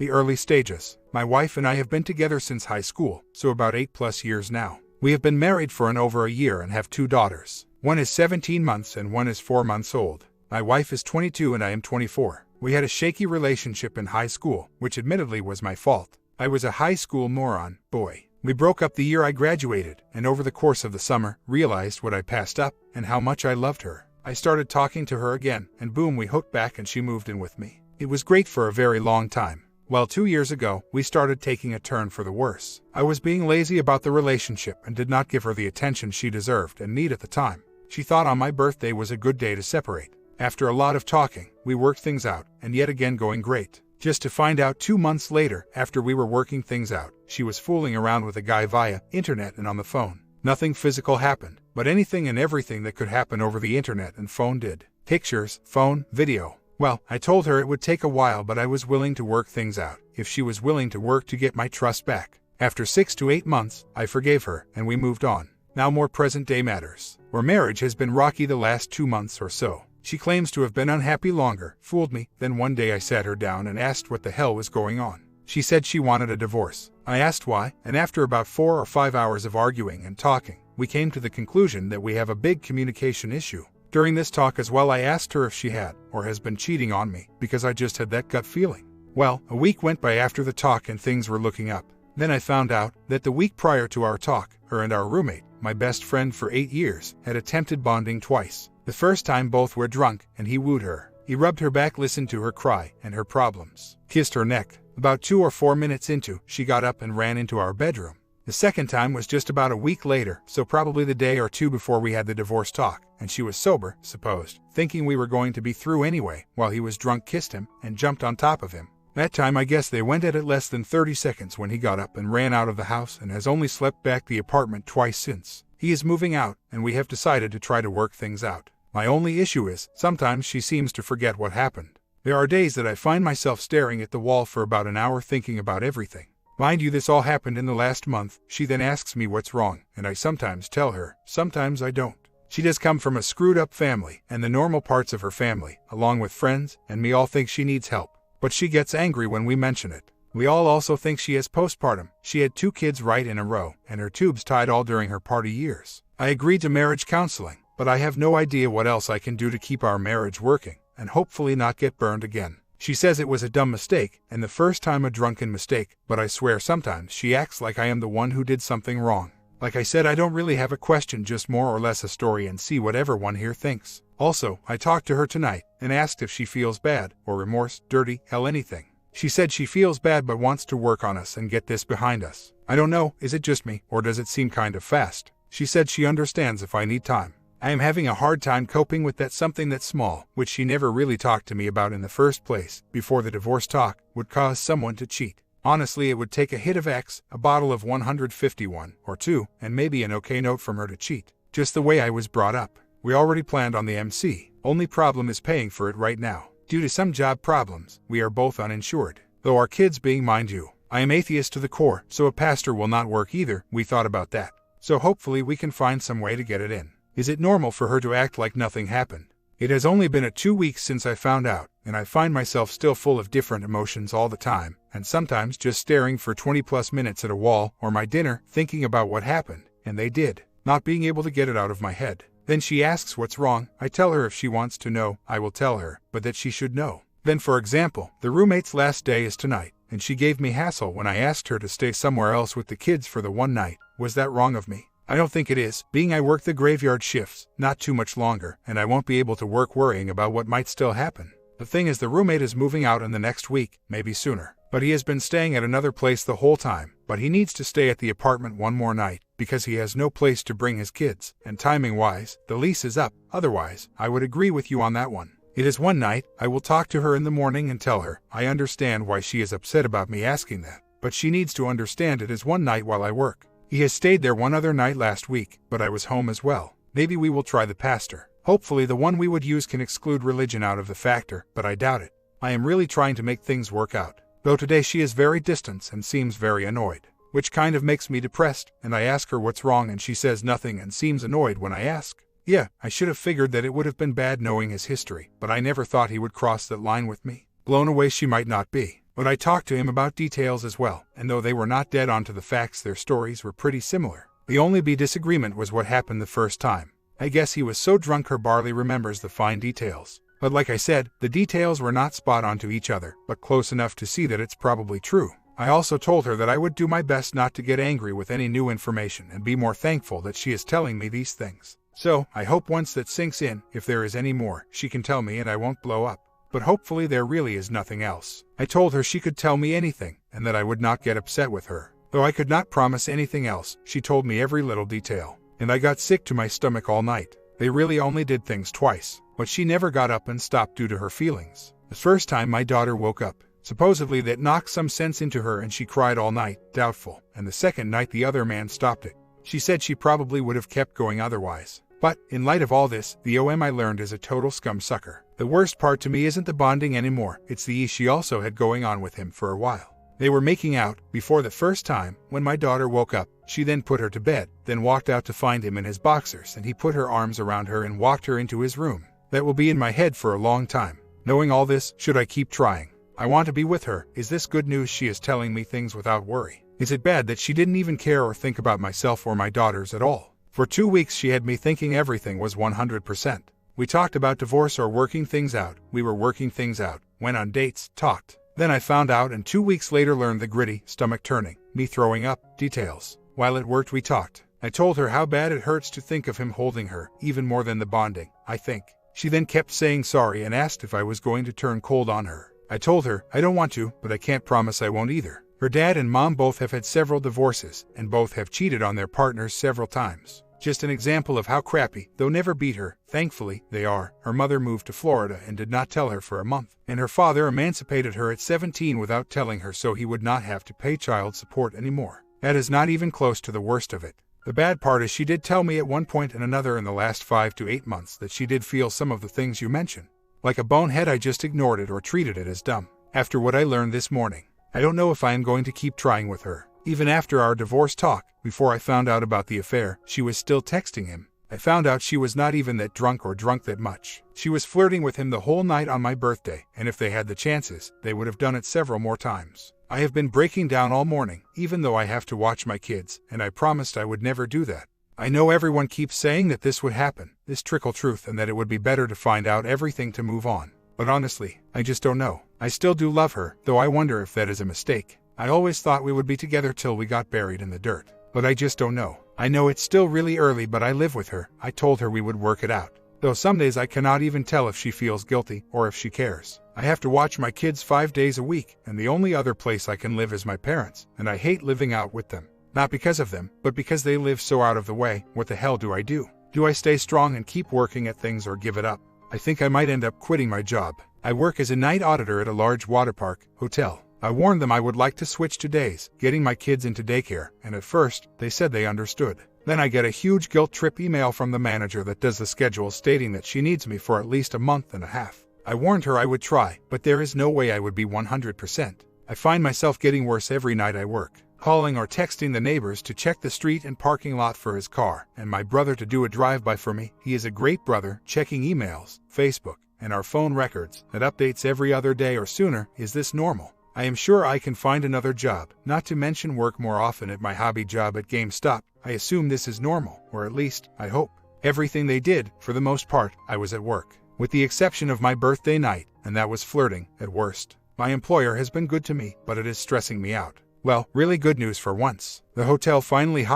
The early stages. My wife and I have been together since high school, so about 8+ years now. We have been married for over a year and have 2 daughters. One is 17 months and one is 4 months old. My wife is 22 and I am 24. We had a shaky relationship in high school, which admittedly was my fault. I was a high school moron, boy. We broke up the year I graduated, and over the course of the summer, realized what I passed up, and how much I loved her. I started talking to her again, and boom, we hooked back and she moved in with me. It was great for a very long time. Well, 2 years ago, we started taking a turn for the worse. I was being lazy about the relationship and did not give her the attention she deserved and needed at the time. She thought on my birthday was a good day to separate. After a lot of talking, we worked things out, and yet again going great. Just to find out 2 months later, after we were working things out, she was fooling around with a guy via internet and on the phone. Nothing physical happened, but anything and everything that could happen over the internet and phone did. Pictures, phone, video. Well, I told her it would take a while, but I was willing to work things out, if she was willing to work to get my trust back. After 6 to 8 months, I forgave her, and we moved on. Now more present-day matters. Our marriage has been rocky the last 2 months or so. She claims to have been unhappy longer, fooled me, then one day I sat her down and asked what the hell was going on. She said she wanted a divorce. I asked why, and after about 4 or 5 hours of arguing and talking, we came to the conclusion that we have a big communication issue. During this talk as well, I asked her if she had, or has been cheating on me, because I just had that gut feeling. Well, a week went by after the talk and things were looking up. Then I found out that the week prior to our talk, her and our roommate, my best friend for 8 years, had attempted bonding twice. The first time both were drunk, and he wooed her. He rubbed her back, listened to her cry and her problems, kissed her neck. About 2 or 4 minutes into, she got up and ran into our bedroom. The second time was just about a week later, so probably the day or two before we had the divorce talk, and she was sober, supposed, thinking we were going to be through anyway, while he was drunk, kissed him, and jumped on top of him. That time I guess they went at it less than 30 seconds when he got up and ran out of the house and has only slept back the apartment twice since. He is moving out, and we have decided to try to work things out. My only issue is, sometimes she seems to forget what happened. There are days that I find myself staring at the wall for about an hour thinking about everything. Mind you, this all happened in the last month. She then asks me what's wrong, and I sometimes tell her, sometimes I don't. She does come from a screwed up family, and the normal parts of her family, along with friends, and me all think she needs help. But she gets angry when we mention it. We all also think she has postpartum. She had 2 kids right in a row, and her tubes tied all during her party years. I agreed to marriage counseling, but I have no idea what else I can do to keep our marriage working, and hopefully not get burned again. She says it was a dumb mistake, and the first time a drunken mistake, but I swear sometimes she acts like I am the one who did something wrong. Like I said, I don't really have a question, just more or less a story, and see what everyone here thinks. Also, I talked to her tonight, and asked if she feels bad, or remorse, dirty, hell anything. She said she feels bad but wants to work on us and get this behind us. I don't know, is it just me, or does it seem kind of fast? She said she understands if I need time. I am having a hard time coping with that something that small, which she never really talked to me about in the first place, before the divorce talk, would cause someone to cheat. Honestly, it would take a hit of X, a bottle of 151, or 2, and maybe an okay note from her to cheat. Just the way I was brought up. We already planned on the MC. Only problem is paying for it right now. Due to some job problems, we are both uninsured. Though our kids being, mind you. I am atheist to the core, so a pastor will not work either. We thought about that. So hopefully we can find some way to get it in. Is it normal for her to act like nothing happened? It has only been 2 weeks since I found out, and I find myself still full of different emotions all the time, and sometimes just staring for 20+ minutes at a wall or my dinner, thinking about what happened, and they did, not being able to get it out of my head. Then she asks what's wrong. I tell her if she wants to know, I will tell her, but that she should know. Then for example, the roommate's last day is tonight, and she gave me hassle when I asked her to stay somewhere else with the kids for the one night. Was that wrong of me? I don't think it is, being I work the graveyard shifts, not too much longer, and I won't be able to work worrying about what might still happen. The thing is, the roommate is moving out in the next week, maybe sooner. But he has been staying at another place the whole time, but he needs to stay at the apartment one more night, because he has no place to bring his kids, and timing-wise, the lease is up. Otherwise, I would agree with you on that one. It is one night. I will talk to her in the morning and tell her. I understand why she is upset about me asking that, but she needs to understand it is one night while I work. He has stayed there one other night last week, but I was home as well. Maybe we will try the pastor. Hopefully the one we would use can exclude religion out of the factor, but I doubt it. I am really trying to make things work out. Though today she is very distant and seems very annoyed, which kind of makes me depressed, and I ask her what's wrong and she says nothing and seems annoyed when I ask. Yeah, I should have figured that it would have been bad knowing his history, but I never thought he would cross that line with me. Blown away she might not be. But I talked to him about details as well, and though they were not dead on to the facts, their stories were pretty similar. The only disagreement was what happened the first time. I guess he was so drunk her barley remembers the fine details. But like I said, the details were not spot on to each other, but close enough to see that it's probably true. I also told her that I would do my best not to get angry with any new information and be more thankful that she is telling me these things. So, I hope once that sinks in, if there is any more, she can tell me and I won't blow up. But hopefully there really is nothing else. I told her she could tell me anything, and that I would not get upset with her. Though I could not promise anything else, she told me every little detail. And I got sick to my stomach all night. They really only did things twice, but she never got up and stopped due to her feelings. The first time my daughter woke up, supposedly that knocked some sense into her and she cried all night, doubtful, and the second night the other man stopped it. She said she probably would have kept going otherwise. But, in light of all this, the OM I learned is a total scum sucker. The worst part to me isn't the bonding anymore, it's the she also had going on with him for a while. They were making out, before the first time, when my daughter woke up. She then put her to bed, then walked out to find him in his boxers and he put her arms around her and walked her into his room. That will be in my head for a long time. Knowing all this, should I keep trying? I want to be with her. Is this good news? She is telling me things without worry. Is it bad that she didn't even care or think about myself or my daughters at all? For 2 weeks she had me thinking everything was 100%. We talked about divorce or working things out. We were working things out, went on dates, talked. Then I found out and 2 weeks later learned the gritty, stomach-turning, me throwing up, details. While at work we talked. I told her how bad it hurts to think of him holding her, even more than the bonding, I think. She then kept saying sorry and asked if I was going to turn cold on her. I told her, I don't want to, but I can't promise I won't either. Her dad and mom both have had several divorces, and both have cheated on their partners several times. Just an example of how crappy, though never beat her, thankfully, they are. Her mother moved to Florida and did not tell her for a month, and her father emancipated her at 17 without telling her so he would not have to pay child support anymore. That is not even close to the worst of it. The bad part is she did tell me at one point and another in the last 5 to 8 months that she did feel some of the things you mention. Like a bonehead, I just ignored it or treated it as dumb. After what I learned this morning, I don't know if I am going to keep trying with her. Even after our divorce talk, before I found out about the affair, she was still texting him. I found out she was not even that drunk or drunk that much. She was flirting with him the whole night on my birthday, and if they had the chances, they would have done it several more times. I have been breaking down all morning, even though I have to watch my kids, and I promised I would never do that. I know everyone keeps saying that this would happen, this trickle truth, and that it would be better to find out everything to move on. But honestly, I just don't know. I still do love her, though I wonder if that is a mistake. I always thought we would be together till we got buried in the dirt. But I just don't know. I know it's still really early, but I live with her. I told her we would work it out. Though some days I cannot even tell if she feels guilty or if she cares. I have to watch my kids 5 days a week, and the only other place I can live is my parents, and I hate living out with them. Not because of them, but because they live so out of the way. What the hell do I do? Do I stay strong and keep working at things or give it up? I think I might end up quitting my job. I work as a night auditor at a large water park hotel. I warned them I would like to switch to days, getting my kids into daycare, and at first, they said they understood. Then I get a huge guilt trip email from the manager that does the schedule stating that she needs me for at least a month and a half. I warned her I would try, but there is no way I would be 100%. I find myself getting worse every night I work, calling or texting the neighbors to check the street and parking lot for his car, and my brother to do a drive-by for me. He is a great brother, checking emails, Facebook, and our phone records that updates every other day or sooner. Is this normal? I am sure I can find another job, not to mention work more often at my hobby job at GameStop. I assume this is normal, or at least, I hope. Everything they did, for the most part, I was at work. With the exception of my birthday night, and that was flirting, at worst. My employer has been good to me, but it is stressing me out. Well, really good news for once. The hotel finally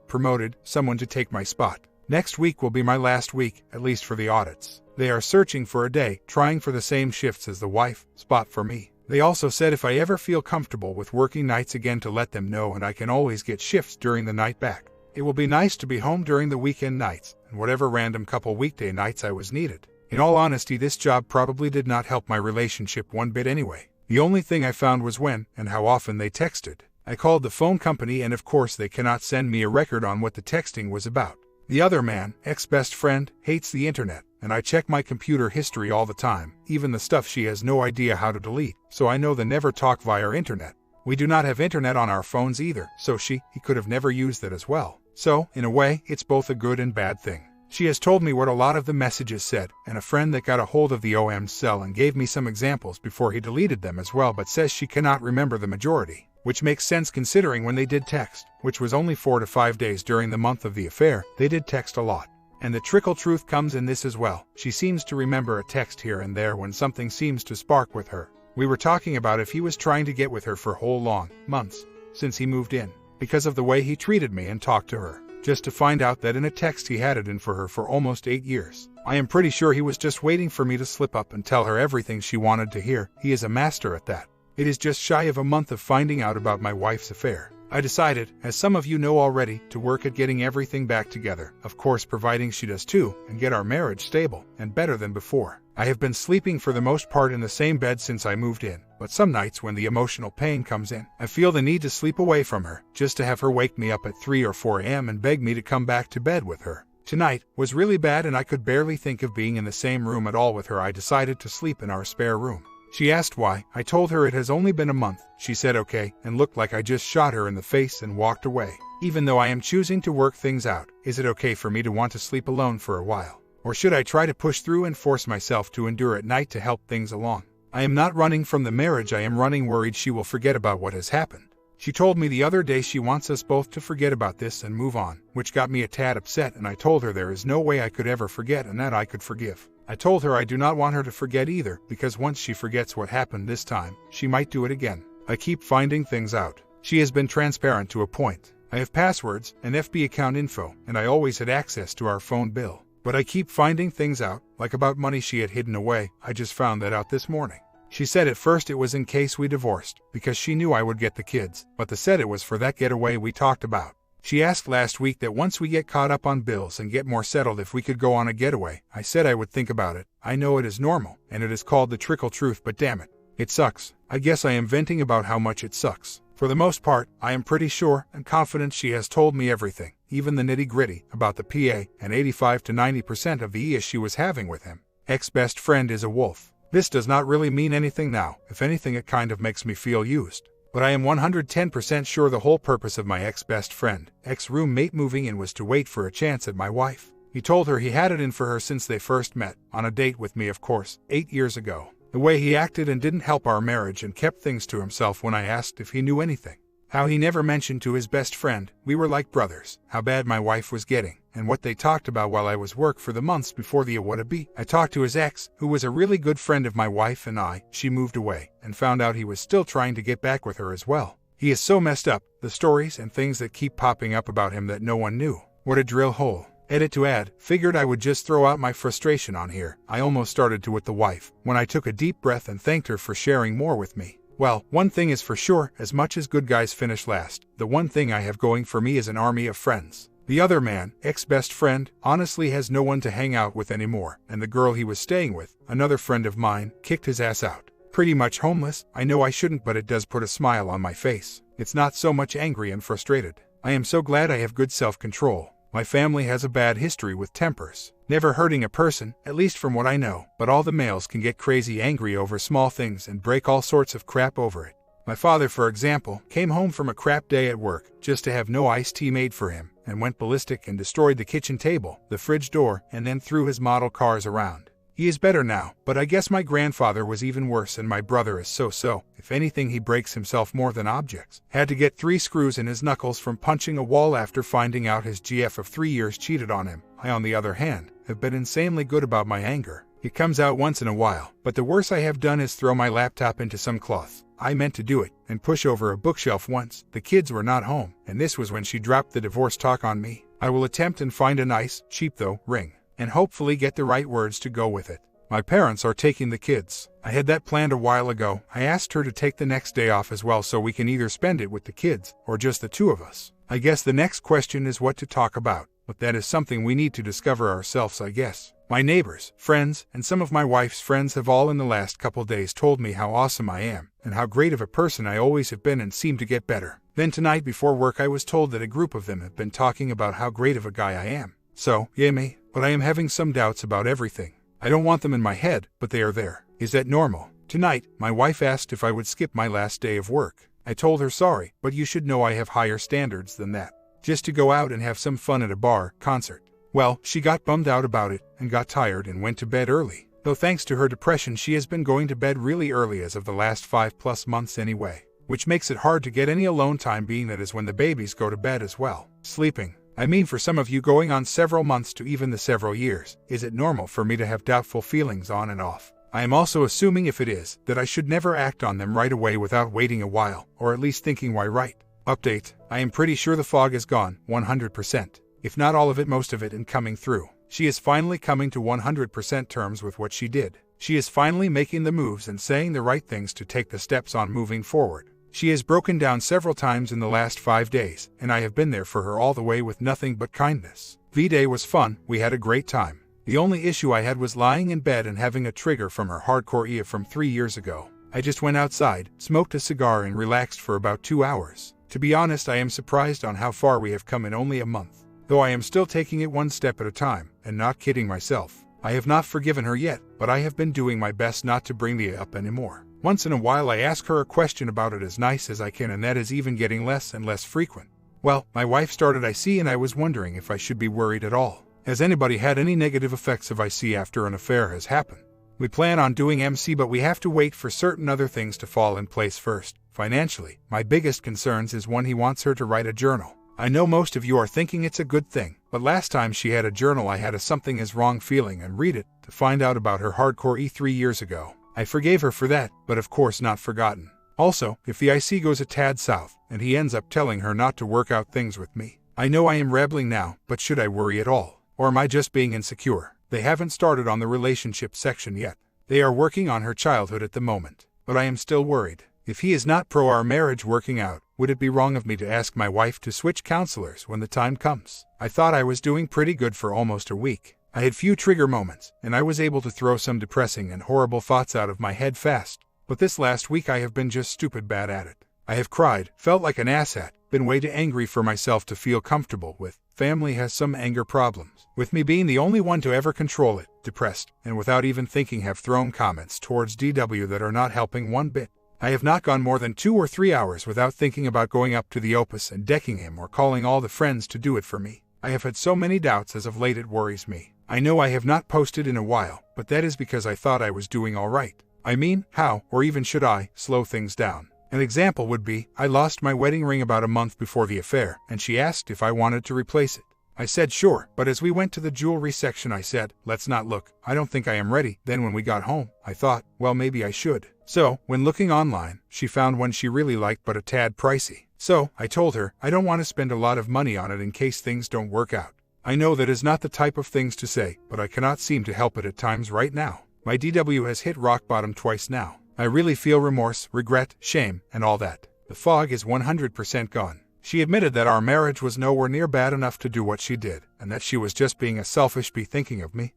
promoted, someone to take my spot. Next week will be my last week, at least for the audits. They are searching for a day, trying for the same shifts as the wife, spot for me. They also said if I ever feel comfortable with working nights again to let them know, and I can always get shifts during the night back. It will be nice to be home during the weekend nights, and whatever random couple weekday nights I was needed. In all honesty, this job probably did not help my relationship one bit anyway. The only thing I found was when and how often they texted. I called the phone company, and of course they cannot send me a record on what the texting was about. The other man, ex-best friend, hates the internet, and I check my computer history all the time, even the stuff she has no idea how to delete, so I know they never talk via internet. We do not have internet on our phones either, so he could have never used it as well. So, in a way, it's both a good and bad thing. She has told me what a lot of the messages said, and a friend that got a hold of the OM's cell and gave me some examples before he deleted them as well, but says she cannot remember the majority, which makes sense considering when they did text, which was only 4 to 5 days during the month of the affair, they did text a lot. And the trickle truth comes in this as well. She seems to remember a text here and there when something seems to spark with her. We were talking about if he was trying to get with her for whole long months since he moved in, because of the way he treated me and talked to her, just to find out that in a text he had it in for her for almost 8 years. I am pretty sure he was just waiting for me to slip up and tell her everything she wanted to hear. He is a master at that. It is just shy of a month of finding out about my wife's affair. I decided, as some of you know already, to work at getting everything back together, of course providing she does too, and get our marriage stable and better than before. I have been sleeping for the most part in the same bed since I moved in, but some nights when the emotional pain comes in, I feel the need to sleep away from her, just to have her wake me up at 3 or 4 a.m. and beg me to come back to bed with her. Tonight was really bad and I could barely think of being in the same room at all with her. I decided to sleep in our spare room. She asked why. I told her it has only been a month. She said okay, and looked like I just shot her in the face and walked away. Even though I am choosing to work things out, is it okay for me to want to sleep alone for a while? Or should I try to push through and force myself to endure at night to help things along? I am not running from the marriage, I am running worried she will forget about what has happened. She told me the other day she wants us both to forget about this and move on, which got me a tad upset, and I told her there is no way I could ever forget and that I could forgive. I told her I do not want her to forget either, because once she forgets what happened this time, she might do it again. I keep finding things out. She has been transparent to a point. I have passwords and FB account info, and I always had access to our phone bill. But I keep finding things out, like about money she had hidden away. I just found that out this morning. She said at first it was in case we divorced, because she knew I would get the kids, but they said it was for that getaway we talked about. She asked last week that once we get caught up on bills and get more settled if we could go on a getaway. I said I would think about it. I know it is normal, and it is called the trickle truth, but damn it, it sucks. I guess I am venting about how much it sucks. For the most part, I am pretty sure and confident she has told me everything, even the nitty-gritty, about the PA and 85 to 90% of the ES she was having with him. Ex-best friend is a wolf. This does not really mean anything now. If anything, it kind of makes me feel used. But I am 110% sure the whole purpose of my ex-best friend, ex-roommate moving in was to wait for a chance at my wife. He told her he had it in for her since they first met, on a date with me of course, 8 years ago. The way he acted and didn't help our marriage and kept things to himself when I asked if he knew anything. How he never mentioned to his best friend, we were like brothers, how bad my wife was getting, and what they talked about while I was work for the months before the would-be. I talked to his ex, who was a really good friend of my wife and she moved away, and found out he was still trying to get back with her as well. He is so messed up, the stories and things that keep popping up about him that no one knew. What a drill hole. Edit to add, figured I would just throw out my frustration on here. I almost started to with the wife, when I took a deep breath and thanked her for sharing more with me. Well, one thing is for sure, as much as good guys finish last, the one thing I have going for me is an army of friends. The other man, ex-best friend, honestly has no one to hang out with anymore, and the girl he was staying with, another friend of mine, kicked his ass out. Pretty much homeless. I know I shouldn't, but it does put a smile on my face. It's not so much angry and frustrated. I am so glad I have good self-control. My family has a bad history with tempers, never hurting a person, at least from what I know, but all the males can get crazy angry over small things and break all sorts of crap over it. My father, for example, came home from a crap day at work just to have no iced tea made for him, and went ballistic and destroyed the kitchen table, the fridge door, and then threw his model cars around. He is better now, but I guess my grandfather was even worse, and my brother is so-so. If anything, he breaks himself more than objects. Had to get 3 screws in his knuckles from punching a wall after finding out his GF of 3 years cheated on him. I, on the other hand, have been insanely good about my anger. It comes out once in a while, but the worst I have done is throw my laptop into some cloth. I meant to do it, and push over a bookshelf once. The kids were not home, and this was when she dropped the divorce talk on me. I will attempt and find a nice, cheap though, ring, and hopefully get the right words to go with it. My parents are taking the kids. I had that planned a while ago. I asked her to take the next day off as well so we can either spend it with the kids, or just the two of us. I guess the next question is what to talk about, but that is something we need to discover ourselves, I guess. My neighbors, friends, and some of my wife's friends have all in the last couple days told me how awesome I am, and how great of a person I always have been and seem to get better. Then tonight before work I was told that a group of them have been talking about how great of a guy I am. So, yay me, but I am having some doubts about everything. I don't want them in my head, but they are there. Is that normal? Tonight, my wife asked if I would skip my last day of work. I told her sorry, but you should know I have higher standards than that. Just to go out and have some fun at a bar, concert, Well, she got bummed out about it and got tired and went to bed early. Though thanks to her depression she has been going to bed really early as of the last 5+ months anyway. Which makes it hard to get any alone time, being that is when the babies go to bed as well. Sleeping. I mean, for some of you going on several months to even the several years, is it normal for me to have doubtful feelings on and off? I am also assuming, if it is, that I should never act on them right away without waiting a while, or at least thinking why right. Update. I am pretty sure the fog is gone, 100%. If not all of it, most of it, and coming through. She is finally coming to 100% terms with what she did. She is finally making the moves and saying the right things to take the steps on moving forward. She has broken down several times in the last 5 days, and I have been there for her all the way with nothing but kindness. V-Day was fun, we had a great time. The only issue I had was lying in bed and having a trigger from her hardcore EA from 3 years ago. I just went outside, smoked a cigar and relaxed for about 2 hours. To be honest, I am surprised on how far we have come in only a month. Though I am still taking it one step at a time, and not kidding myself. I have not forgiven her yet, but I have been doing my best not to bring the up anymore. Once in a while I ask her a question about it as nice as I can, and that is even getting less and less frequent. Well, my wife started IC and I was wondering if I should be worried at all. Has anybody had any negative effects of IC after an affair has happened? We plan on doing MC, but we have to wait for certain other things to fall in place first. Financially, my biggest concerns is one, he wants her to write a journal. I know most of you are thinking it's a good thing, but last time she had a journal I had a something is wrong feeling and read it to find out about her hardcore E3 years ago. I forgave her for that, but of course not forgotten. Also, if the IC goes a tad south, and he ends up telling her not to work out things with me, I know I am rambling now, but should I worry at all? Or am I just being insecure? They haven't started on the relationship section yet. They are working on her childhood at the moment, but I am still worried. If he is not pro our marriage working out, would it be wrong of me to ask my wife to switch counselors when the time comes? I thought I was doing pretty good for almost a week. I had few trigger moments, and I was able to throw some depressing and horrible thoughts out of my head fast. But this last week I have been just stupid bad at it. I have cried, felt like an asshat, been way too angry for myself to feel comfortable with. Family has some anger problems, with me being the only one to ever control it, depressed, and without even thinking have thrown comments towards DW that are not helping one bit. I have not gone more than 2 or 3 hours without thinking about going up to the Opus and decking him or calling all the friends to do it for me. I have had so many doubts as of late it worries me. I know I have not posted in a while, but that is because I thought I was doing alright. I mean, how, or even should I, slow things down? An example would be, I lost my wedding ring about a month before the affair, and she asked if I wanted to replace it. I said sure, but as we went to the jewelry section I said, let's not look, I don't think I am ready. Then when we got home, I thought, well maybe I should. So, when looking online, she found one she really liked but a tad pricey. So, I told her, I don't want to spend a lot of money on it in case things don't work out. I know that is not the type of things to say, but I cannot seem to help it at times right now. My DW has hit rock bottom twice now. I really feel remorse, regret, shame, and all that. The fog is 100% gone. She admitted that our marriage was nowhere near bad enough to do what she did, and that she was just being a selfish bee thinking of me,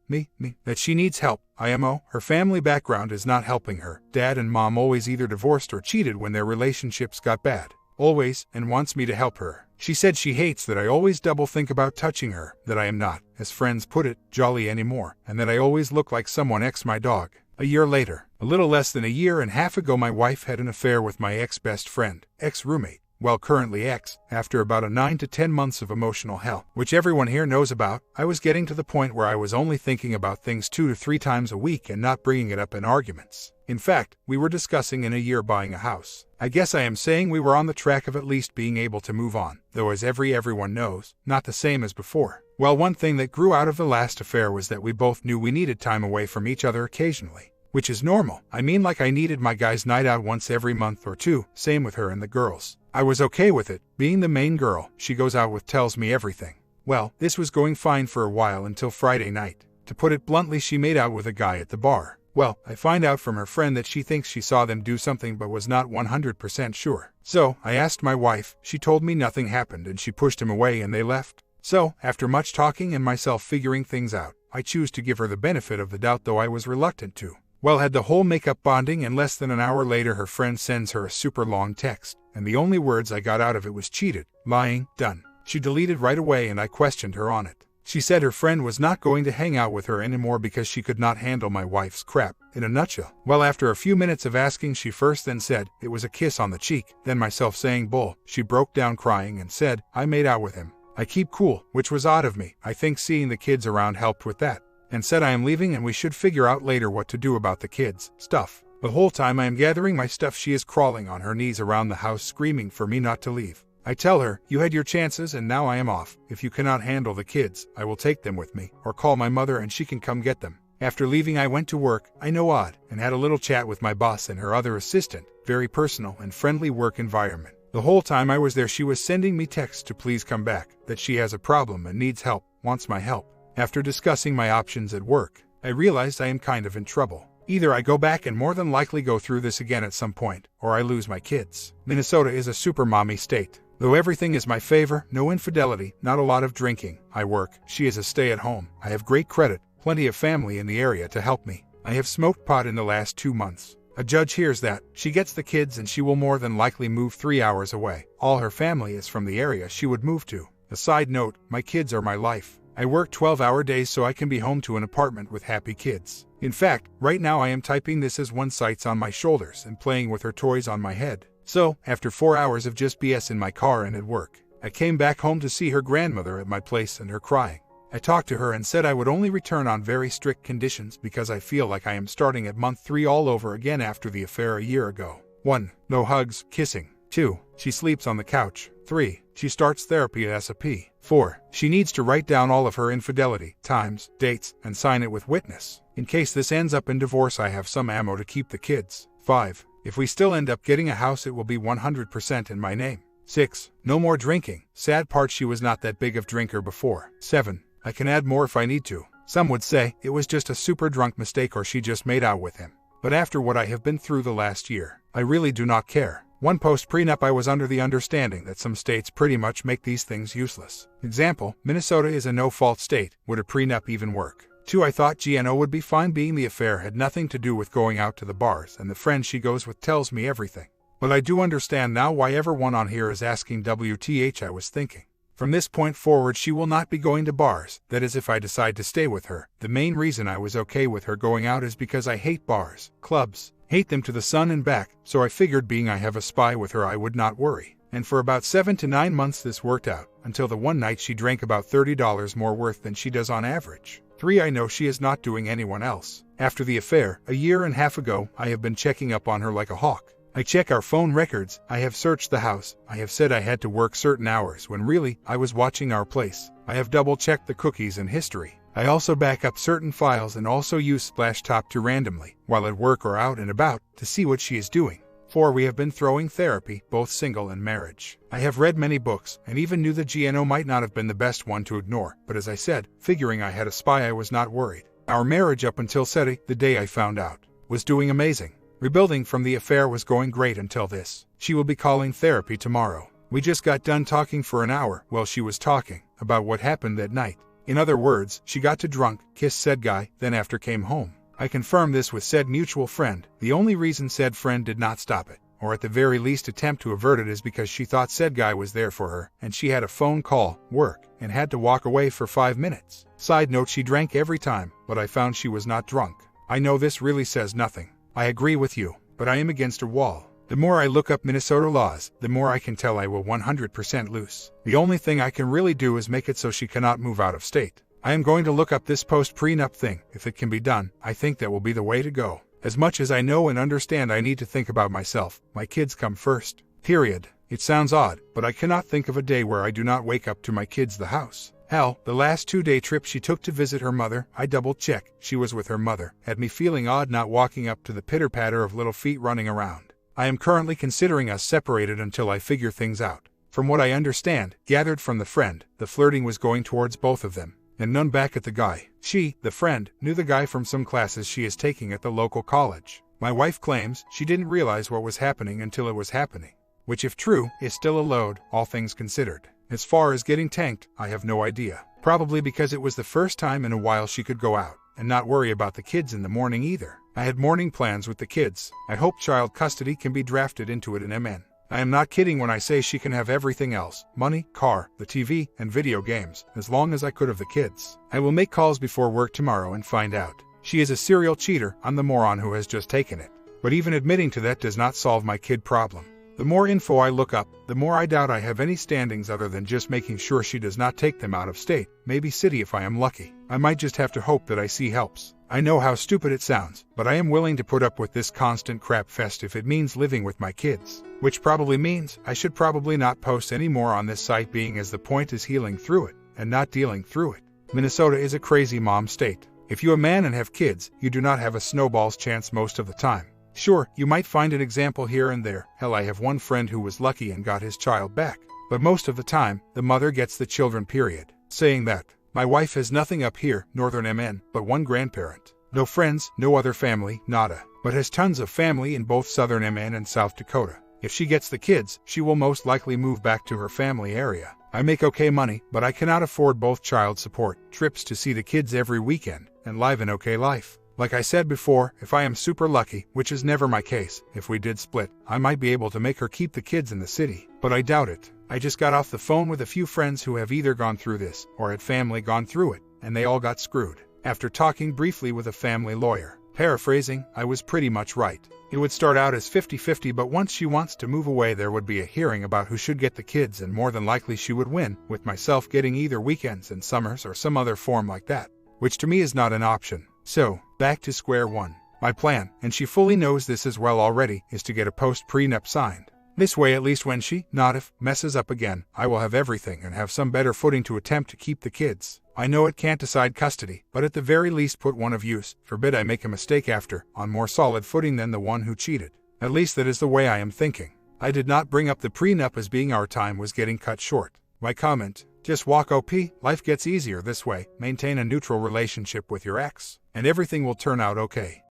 that she needs help, IMO. Her family background is not helping her. Dad and mom always either divorced or cheated when their relationships got bad. Always, and wants me to help her. She said she hates that I always double think about touching her, that I am not, as friends put it, jolly anymore, and that I always look like someone my dog. A year later, a little less than a year and a half ago, my wife had an affair with my ex-best friend, ex-roommate. Well, currently ex. After about a 9 to 10 months of emotional hell, which everyone here knows about, I was getting to the point where I was only thinking about things 2 to 3 times a week and not bringing it up in arguments. In fact, we were discussing in a year buying a house. I guess I am saying we were on the track of at least being able to move on, though as everyone knows, not the same as before. Well, one thing that grew out of the last affair was that we both knew we needed time away from each other occasionally. Which is normal. I mean, like I needed my guy's night out once every month or 2, same with her and the girls. I was okay with it, being the main girl she goes out with tells me everything. Well, this was going fine for a while until Friday night. To put it bluntly, she made out with a guy at the bar. Well, I find out from her friend that she thinks she saw them do something but was not 100% sure. So, I asked my wife, she told me nothing happened and she pushed him away and they left. So, after much talking and myself figuring things out, I choose to give her the benefit of the doubt, though I was reluctant to. Well, had the whole makeup bonding, and less than an hour later her friend sends her a super long text, and the only words I got out of it was cheated, lying, done. She deleted right away and I questioned her on it. She said her friend was not going to hang out with her anymore because she could not handle my wife's crap, in a nutshell. Well, after a few minutes of asking, she first then said it was a kiss on the cheek, then myself saying bull, she broke down crying and said, I made out with him. I keep cool, which was odd of me. I think seeing the kids around helped with that, and said I am leaving and we should figure out later what to do about the kids' stuff. The whole time I am gathering my stuff, she is crawling on her knees around the house screaming for me not to leave. I tell her, you had your chances and now I am off. If you cannot handle the kids, I will take them with me, or call my mother and she can come get them. After leaving I went to work, I know odd, and had a little chat with my boss and her other assistant. Very personal and friendly work environment. The whole time I was there she was sending me texts to please come back, that she has a problem and needs help, wants my help. After discussing my options at work, I realized I am kind of in trouble. Either I go back and more than likely go through this again at some point, or I lose my kids. Minnesota is a super mommy state. Though everything is my favor, no infidelity, not a lot of drinking. I work, she is a stay-at-home. I have great credit, plenty of family in the area to help me. I have smoked pot in the last 2 months. A judge hears that, she gets the kids and she will more than likely move 3 hours away. All her family is from the area she would move to. A side note, my kids are my life. I work 12-hour days so I can be home to an apartment with happy kids. In fact, right now I am typing this as one sits on my shoulders and playing with her toys on my head. So, after 4 hours of just BS in my car and at work, I came back home to see her grandmother at my place and her crying. I talked to her and said I would only return on very strict conditions because I feel like I am starting at month 3 all over again after the affair a year ago. 1. No hugs, kissing. 2. She sleeps on the couch. 3. She starts therapy ASAP. 4. She needs to write down all of her infidelity, times, dates, and sign it with witness. In case this ends up in divorce I have some ammo to keep the kids. 5. If we still end up getting a house it will be 100% in my name. 6. No more drinking. Sad part she was not that big of drinker before. 7. I can add more if I need to. Some would say it was just a super drunk mistake or she just made out with him. But after what I have been through the last year, I really do not care. 1. Post-prenup I was under the understanding that some states pretty much make these things useless. Example, Minnesota is a no-fault state. Would a prenup even work? 2. I thought GNO would be fine being the affair had nothing to do with going out to the bars and the friend she goes with tells me everything. But I do understand now why everyone on here is asking WTH. I was thinking. From this point forward she will not be going to bars, that is if I decide to stay with her. The main reason I was okay with her going out is because I hate bars, clubs, hate them to the sun and back, so I figured being I have a spy with her I would not worry. And for about 7 to 9 months this worked out, until the one night she drank about $30 more worth than she does on average. 3. I know she is not doing anyone else. After the affair, a year and a half ago, I have been checking up on her like a hawk. I check our phone records, I have searched the house, I have said I had to work certain hours when really, I was watching our place. I have double-checked the cookies and history. I also back up certain files and also use Splashtop to randomly, while at work or out and about, to see what she is doing. 4. We have been throwing therapy, both single and marriage. I have read many books, and even knew the GNO might not have been the best one to ignore, but as I said, figuring I had a spy I was not worried. Our marriage up until SETI, the day I found out, was doing amazing. Rebuilding from the affair was going great until this. She will be calling therapy tomorrow. We just got done talking for an hour while she was talking about what happened that night. In other words, she got too drunk, kissed said guy, then after came home. I confirmed this with said mutual friend. The only reason said friend did not stop it, or at the very least attempt to avert it, is because she thought said guy was there for her, and she had a phone call, work, and had to walk away for 5 minutes. Side note, she drank every time, but I found she was not drunk. I know this really says nothing. I agree with you, but I am against a wall. The more I look up Minnesota laws, the more I can tell I will 100% lose. The only thing I can really do is make it so she cannot move out of state. I am going to look up this post-prenup thing. If it can be done, I think that will be the way to go. As much as I know and understand I need to think about myself, my kids come first. Period. It sounds odd, but I cannot think of a day where I do not wake up to my kids the house. Hell, the last 2-day trip she took to visit her mother, I double-checked she was with her mother, had me feeling odd not walking up to the pitter-patter of little feet running around. I am currently considering us separated until I figure things out. From what I understand, gathered from the friend, the flirting was going towards both of them, and none back at the guy. She, the friend, knew the guy from some classes she is taking at the local college. My wife claims she didn't realize what was happening until it was happening, which if true, is still a load, all things considered. As far as getting tanked, I have no idea. Probably because it was the first time in a while she could go out and not worry about the kids in the morning either. I had morning plans with the kids. I hope child custody can be drafted into it in MN. I am not kidding when I say she can have everything else, money, car, the TV, and video games, as long as I could have the kids. I will make calls before work tomorrow and find out. She is a serial cheater, I'm the moron who has just taken it. But even admitting to that does not solve my kid problem. The more info I look up, the more I doubt I have any standings other than just making sure she does not take them out of state, maybe city if I am lucky. I might just have to hope that I see helps. I know how stupid it sounds, but I am willing to put up with this constant crap fest if it means living with my kids. Which probably means I should probably not post any more on this site, being as the point is healing through it, and not dealing through it. Minnesota is a crazy mom state. If you're a man and have kids, you do not have a snowball's chance most of the time. Sure, you might find an example here and there. Hell, I have one friend who was lucky and got his child back. But most of the time, the mother gets the children, period. Saying that, my wife has nothing up here, northern MN, but one grandparent. No friends, no other family, nada. But has tons of family in both southern MN and South Dakota. If she gets the kids, she will most likely move back to her family area. I make okay money, but I cannot afford both child support, trips to see the kids every weekend, and live an okay life. Like I said before, if I am super lucky, which is never my case, if we did split, I might be able to make her keep the kids in the city. But I doubt it. I just got off the phone with a few friends who have either gone through this, or had family gone through it, and they all got screwed. After talking briefly with a family lawyer, paraphrasing, I was pretty much right. It would start out as 50-50, but once she wants to move away there would be a hearing about who should get the kids, and more than likely she would win, with myself getting either weekends and summers or some other form like that. Which to me is not an option. So, back to square one. My plan, and she fully knows this as well already, is to get a post-prenup signed. This way, at least when she, not if, messes up again, I will have everything and have some better footing to attempt to keep the kids. I know it can't decide custody, but at the very least put one of use, forbid I make a mistake after, on more solid footing than the one who cheated. At least that is the way I am thinking. I did not bring up the prenup as being our time was getting cut short. My comment, just walk OP, life gets easier this way, maintain a neutral relationship with your ex, and everything will turn out okay.